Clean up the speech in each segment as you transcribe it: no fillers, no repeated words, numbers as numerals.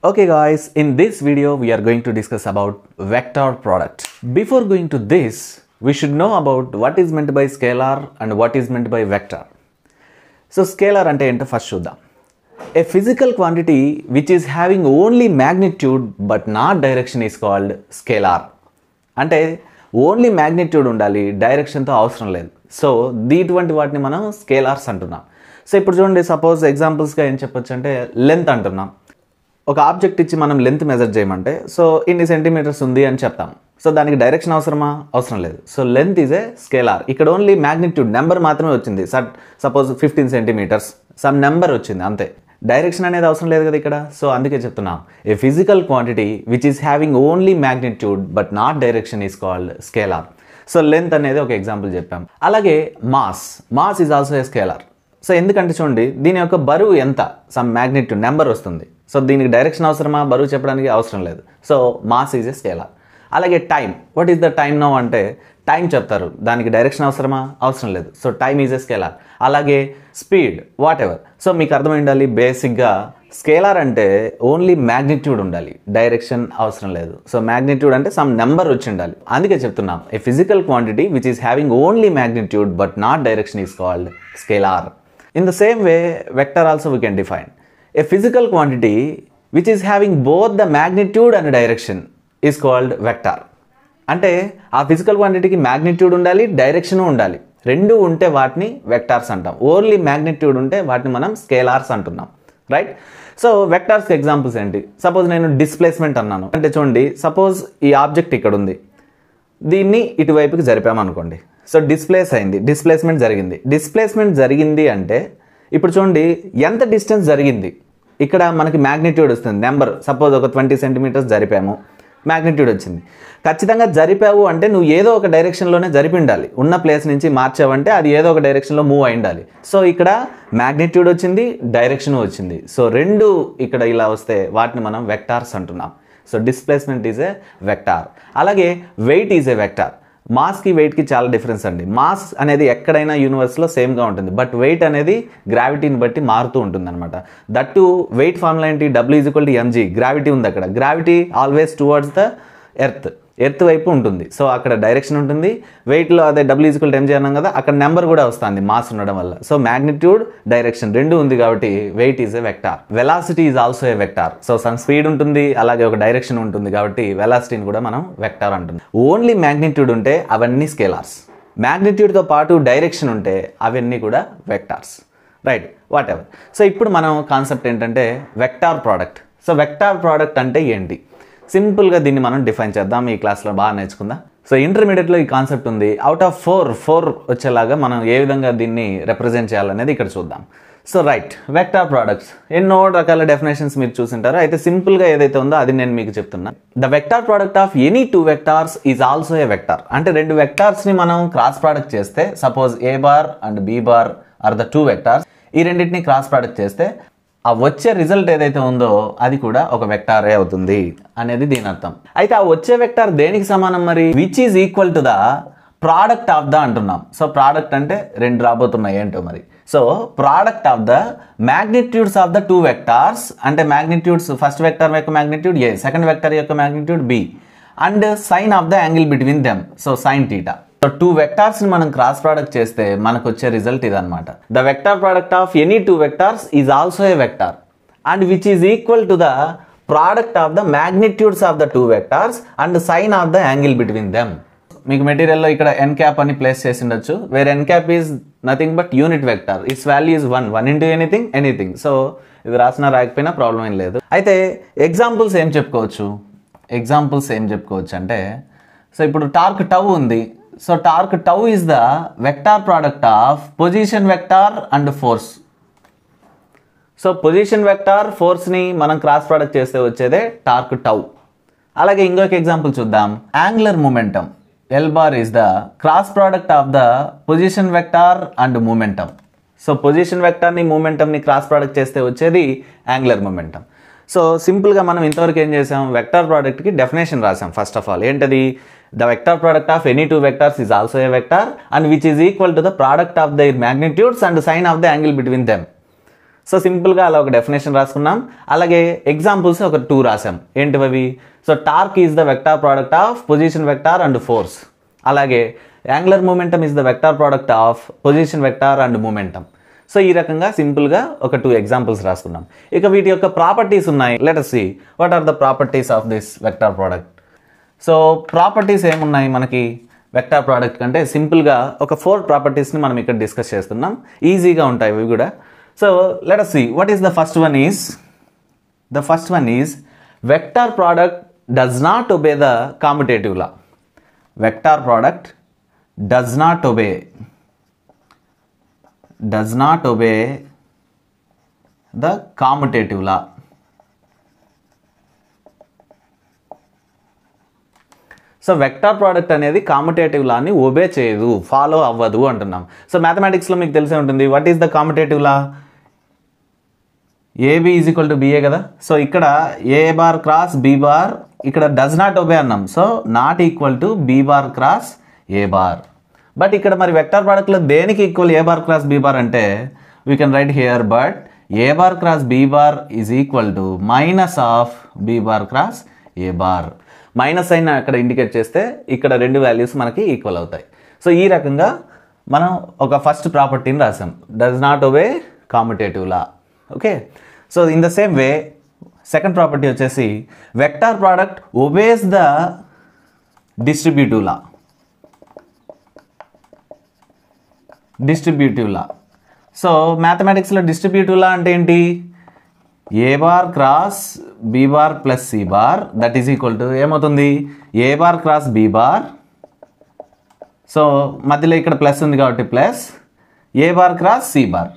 Okay guys, in this video we are going to discuss about vector product. Before going to this, we should know about what is meant by scalar and what is meant by vector. So scalar ante ento first chuddam. A physical quantity which is having only magnitude but not direction is called scalar. Ante only magnitude undali, direction tho avasaram ledhu. So దీటువంటి వాటిని మనం scalars అంటున్నాం. So ఇప్పుడు చూడండి, suppose ఎగ్జాంపుల్స్గా ఏం చెప్పొచ్చు అంటే length అంటున్నాం. ఒక ఆబ్జెక్ట్ ఇచ్చి మనం లెంత్ మెజర్ చేయమంటే సో ఇన్ని సెంటీమీటర్స్ ఉంది అని చెప్తాం. సో దానికి డైరెక్షన్ అవసరమా? అవసరం లేదు. So length is a scalar. ఇక్కడ ఓన్లీ మ్యాగ్నిట్యూడ్ నెంబర్ మాత్రమే వచ్చింది. సపోజ్ 15 సెంటీమీటర్స్ సమ్ నెంబర్ వచ్చింది అంతే. డైరెక్షన్ అనేది అవసరం లేదు కదా ఇక్కడ. సో అందుకే చెప్తున్నాం, a physical quantity which is having only magnitude but not direction is called scalar. So length అనేది ఒక ఎగ్జాంపుల్ చెప్పాం. అలాగే mass is also a scalar. So ఎందుకంటే చూడండి, దీని యొక్క బరువు ఎంత, సమ్ మ్యాగ్నిట్యూడ్ నెంబర్ వస్తుంది. సో దీనికి డైరెక్షన్ అవసరమా? బరువు చెప్పడానికి అవసరం లేదు. So mass is a scalar. అలాగే time, what is the time now అంటే టైం చెప్తారు, దానికి డైరెక్షన్ అవసరమా? అవసరం లేదు. So time is a scalar. అలాగే స్పీడ్, వాట్ ఎవర్. సో మీకు అర్థమై ఉండాలి, బేసిక్గా స్కేలార్ అంటే ఓన్లీ మ్యాగ్నిట్యూడ్ ఉండాలి, డైరెక్షన్ అవసరం లేదు. సో మ్యాగ్నిట్యూడ్ అంటే సమ్ నెంబర్ వచ్చి ఉండాలి. అందుకే చెప్తున్నాం, a physical quantity which is having only magnitude but not direction is called scalar. In the same way, vector also we can define. A physical quantity which is having both the magnitude and direction is called vector. అంటే ఆ physical క్వాంటిటీకి magnitude ఉండాలి, direction ఉండాలి. రెండు ఉంటే వాటిని vectors అంటాం. Only magnitude ఉంటే వాటిని మనం స్కేలార్స్ అంటున్నాం, రైట్? సో వెక్టార్స్కి ఎగ్జాంపుల్స్ ఏంటి? సపోజ్ నేను డిస్ప్లేస్మెంట్ అన్నాను అంటే చూడండి, సపోజ్ ఈ ఆబ్జెక్ట్ ఇక్కడ ఉంది, దీన్ని ఇటువైపుకి జరిపామనుకోండి. సో డిస్ప్లేస్ అయింది, డిస్ప్లేస్మెంట్ జరిగింది అంటే ఇప్పుడు చూడండి ఎంత డిస్టెన్స్ జరిగింది. ఇక్కడ మనకి మ్యాగ్నిట్యూడ్ వస్తుంది, నెంబర్. సపోజ్ ఒక 20 సెంటీమీటర్స్ జరిపాము, మ్యాగ్నిట్యూడ్ వచ్చింది. ఖచ్చితంగా జరిపావు అంటే నువ్వు ఏదో ఒక డైరెక్షన్లోనే జరిపి ఉండాలి. ఉన్న ప్లేస్ నుంచి మార్చావంటే అది ఏదో ఒక డైరెక్షన్లో మూవ్ అయి ఉండాలి. సో ఇక్కడ మ్యాగ్నిట్యూడ్ వచ్చింది, డైరెక్షన్ వచ్చింది. సో రెండు ఇక్కడ ఇలా వస్తే వాటిని మనం వెక్టార్స్ అంటున్నాం. So displacement is a vector. అలాగే వెయిట్ ఈజ్ ఏ వెక్టార్. మాస్కి వెయిట్కి చాలా డిఫరెన్స్ అండి. మాస్ అనేది ఎక్కడైనా యూనివర్స్లో సేమ్గా ఉంటుంది, బట్ వెయిట్ అనేది గ్రావిటీని బట్టి మారుతూ ఉంటుంది అనమాట. దట్టు వెయిట్ ఫార్ములా ఏంటి? W=mg. గ్రావిటీ ఉంది అక్కడ. Gravity always towards the earth వైపు ఉంటుంది. సో అక్కడ డైరెక్షన్ ఉంటుంది. వెయిట్లో అదే W=mg అన్నాం కదా, అక్కడ నెంబర్ కూడా వస్తుంది మాస్ ఉండడం వల్ల. సో మ్యాగ్నిట్యూడ్, డైరెక్షన్ రెండు ఉంది కాబట్టి weight is a vector. Velocity is also a vector. So some speed ఉంటుంది, అలాగే ఒక డైరెక్షన్ ఉంటుంది కాబట్టి వెలాసిటీని కూడా మనం వెక్టార్ అంటుంది. ఓన్లీ మ్యాగ్నిట్యూడ్ ఉంటే అవన్నీ స్కేలార్స్. మ్యాగ్నిట్యూడ్తో పాటు డైరెక్షన్ ఉంటే అవన్నీ కూడా vectors, right? What ever. So ఇప్పుడు మనం కాన్సెప్ట్ ఏంటంటే vector product. So vector product అంటే ఏంటి? సింపుల్గా దీన్ని మనం డిఫైన్ చేద్దాం. ఈ క్లాస్లో బాగా నేర్చుకుందాం. సో ఇంటర్మీడియట్లో ఈ కాన్సెప్ట్ ఉంది. అవుట్ ఆఫ్ 4 వచ్చేలాగా మనం ఏ విధంగా దీన్ని రిప్రజెంట్ చేయాలనేది ఇక్కడ చూద్దాం. సో రైట్, వెక్టార్ ప్రోడక్ట్స్ ఎన్నో రకాల డెఫినేషన్స్ మీరు చూసింటారు. అయితే సింపుల్గా ఏదైతే ఉందో అది నేను మీకు చెప్తున్నా. The vector product of any 2 vectors is also a vector. అంటే 2 వెక్టార్స్ని మనం క్రాస్ ప్రోడక్ట్ చేస్తే, suppose A bar and B bar are the 2 vectors. ఈ రెండింటిని క్రాస్ ప్రోడక్ట్ చేస్తే ఆ వచ్చే రిజల్ట్ ఏదైతే ఉందో అది కూడా ఒక వెక్టారే అవుతుంది అనేది దీని అర్థం. అయితే ఆ వచ్చే వెక్టార్ దేనికి సమానం మరి? Which is equal to the product of the అంటున్నాం. సో ప్రోడక్ట్ అంటే 2 రాబోతున్నాయి ఏంటో మరి. So product of the magnitudes of the 2 vectors. అంటే మ్యాగ్నిట్యూడ్స్, ఫస్ట్ వెక్టార్ యొక్క మ్యాగ్నిట్యూడ్ A, సెకండ్ వెక్టార్ యొక్క magnitude B, and sine of the angle between them. So sine theta. So 2 వెక్టార్స్ని మనం క్రాస్ ప్రోడక్ట్ చేస్తే మనకు వచ్చే రిజల్ట్ ఇదనమాట. The vector product of any 2 vectors is also a vector and which is equal to the product of the magnitudes of the 2 vectors and sine of the angle between them. మీకు మెటీరియల్లో ఇక్కడ n cap అని place చేసి ఉండొచ్చు, where n cap is nothing but unit vector. Its value is 1 into anything. So ఇది రాసినా రాకపోయినా problem ఏం లేదు. అయితే ఎగ్జాంపుల్స్ ఏం చెప్పుకోవచ్చు అంటే, సో ఇప్పుడు టార్క్ టౌ ఉంది. So torque tau is the vector product of position vector and force. So position vector, ఫోర్స్ని మనం క్రాస్ ప్రోడక్ట్ చేస్తే వచ్చేదే టార్క్ టౌ. అలాగే ఇంకొక ఎగ్జాంపుల్ చూద్దాం. Angular momentum L bar is the cross product of the position vector and momentum. So position వెక్టార్ని, మూమెంటంని cross product చేస్తే వచ్చేది యాంగులర్ మూమెంటం. సో సింపుల్గా మనం ఇంతవరకు ఏం చేసాం? వెక్టార్ ప్రోడక్ట్కి డెఫినేషన్ రాసాం. ఫస్ట్ ఆఫ్ ఆల్ ఏంటది? The vector product of any 2 vectors is also a vector and which is equal to the product of their magnitudes and sine of the angle between them. So సింపుల్గా అలా ఒక definition రాసుకున్నాం. అలాగే examples ఒక 2 రాసాం. ఏంటివి? So torque is the vector product of position vector and force. అలాగే angular momentum is the vector product of position vector and momentum. So ఈ రకంగా సింపుల్గా ఒక 2 ఎగ్జాంపుల్స్ రాసుకున్నాం. ఇక వీటి యొక్క ప్రాపర్టీస్ ఉన్నాయి. Let us see what are the properties of this vector product. So properties ఏమున్నాయి మనకి వెక్టార్ ప్రోడక్ట్ కంటే? సింపుల్గా ఒక 4 ప్రాపర్టీస్ని మనం ఇక్కడ డిస్కస్ చేస్తున్నాం. ఈజీగా ఉంటాయి ఇవి కూడా. So let us see what is the first one is. The first one is vector product does not obey the commutative law. Vector product does not obey the commutative law. So vector product అనేది కామ్యుటేటివ్ లాని obey చేయదు, follow అవ్వదు అంటున్నాం. So మ్యాథమెటిక్స్లో మీకు తెలిసే ఉంటుంది, what is the commutative law? A B is equal to B A కదా. So ఇక్కడ A bar cross B bar, ఇక్కడ డస్ నాట్ ఒబే అన్నాం. So not equal to B bar cross A bar. But ఇక్కడ మరి వెక్టార్ ప్రోడక్ట్లో దేనికి equal A bar cross B bar అంటే we can write here, but A bar cross B bar is equal to minus of B bar cross A bar. Minus అయినా అక్కడ indicate చేస్తే ఇక్కడ 2 values మనకి ఈక్వల్ అవుతాయి. So ఈ రకంగా మనం ఒక ఫస్ట్ ప్రాపర్టీని రాసాం, does not obey commutative law. Okay, so in the same way second property వచ్చేసి vector product obeys the distributive law. Distributive law. So మ్యాథమెటిక్స్లో డిస్ట్రిబ్యూటివ్ లా అంటే ఏంటి? A bar cross B bar plus c bar that is equal to ఏమవుతుంది? A bar cross B bar. So మధ్యలో ఇక్కడ plus ఉంది కాబట్టి plus a bar cross c bar.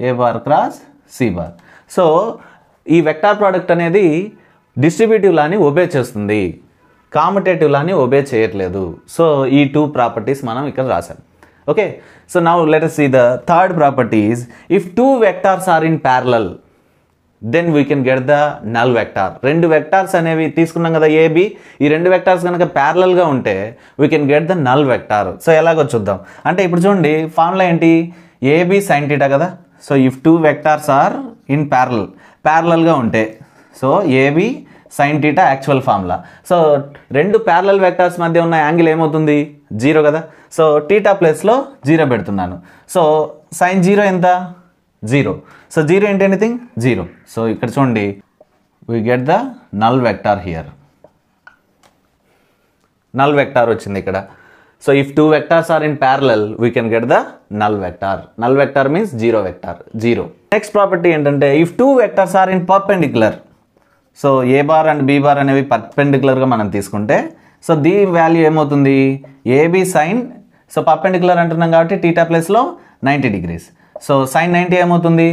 A bar cross c bar. So ఈ vector product అనేది distributive లాని obey చేస్తుంది, కామ్యుటేటివ్ లాని obey చేయట్లేదు. So ఈ 2 ప్రాపర్టీస్ మనం ఇక్కడ రాసాం. Okay, so now let us see the third property is if 2 vectors are in parallel then we can get the null vector. 2 vectors అనేవి తీసుకున్నాం కదా ఏబి, ఈ 2 వెక్టార్స్ కనుక ప్యారలల్గా ఉంటే we can get the null vector. So ఎలాగో చూద్దాం. అంటే ఇప్పుడు చూడండి ఫార్ములా ఏంటి? ఏబి సైన్ థీటా కదా. So if 2 vectors are in ప్యారలల్గా ఉంటే, so A B sine theta actual formula. So 2 parallel vectors మధ్య ఉన్న యాంగిల్ ఏమవుతుంది? 0 కదా. సో థీటా ప్లేస్లో 0 పెడుతున్నాను. సో సైన్ 0 ఎంత? 0. సో 0 ఏంటి? ఎనీథింగ్ 0. సో ఇక్కడ చూడండి we get the null vector here. Null vector వచ్చింది ఇక్కడ. So if 2 vectors are in parallel we can get the null vector. Null vector means 0 vector, 0. Next property ఏంటంటే if 2 vectors are in perpendicular. So a bar and b bar అనేవి పర్పెండిక్యులర్గా మనం తీసుకుంటే, so దీని value ఏమవుతుంది? AB sign, so perpendicular అంటున్నాం కాబట్టి theta ప్లేస్లో 90 degrees. సో సైన్ 90 ఏమవుతుంది?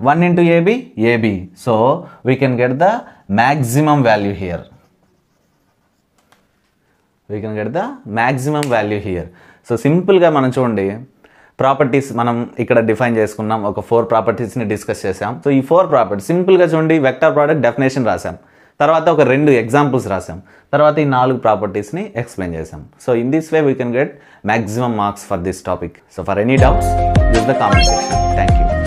1 into A B, A B. So we can get the maximum value here. We can get the maximum value here. So సింపుల్గా మనం చూడండి ప్రాపర్టీస్ మనం ఇక్కడ డిఫైన్ చేసుకున్నాం. ఒక 4 ప్రాపర్టీస్ని డిస్కస్ చేసాం. సో ఈ 4 ప్రాపర్టీస్ సింపుల్గా చూడండి, వెక్టర్ ప్రోడక్ట్ డెఫినేషన్ రాసాం, తర్వాత ఒక 2 ఎగ్జాంపుల్స్ రాసాం, తర్వాత ఈ 4 ప్రాపర్టీస్ని ఎక్స్ప్లెయిన్ చేసాం. So in this way we can get maximum marks for this topic. So for any doubts, use the comment section. Thank you.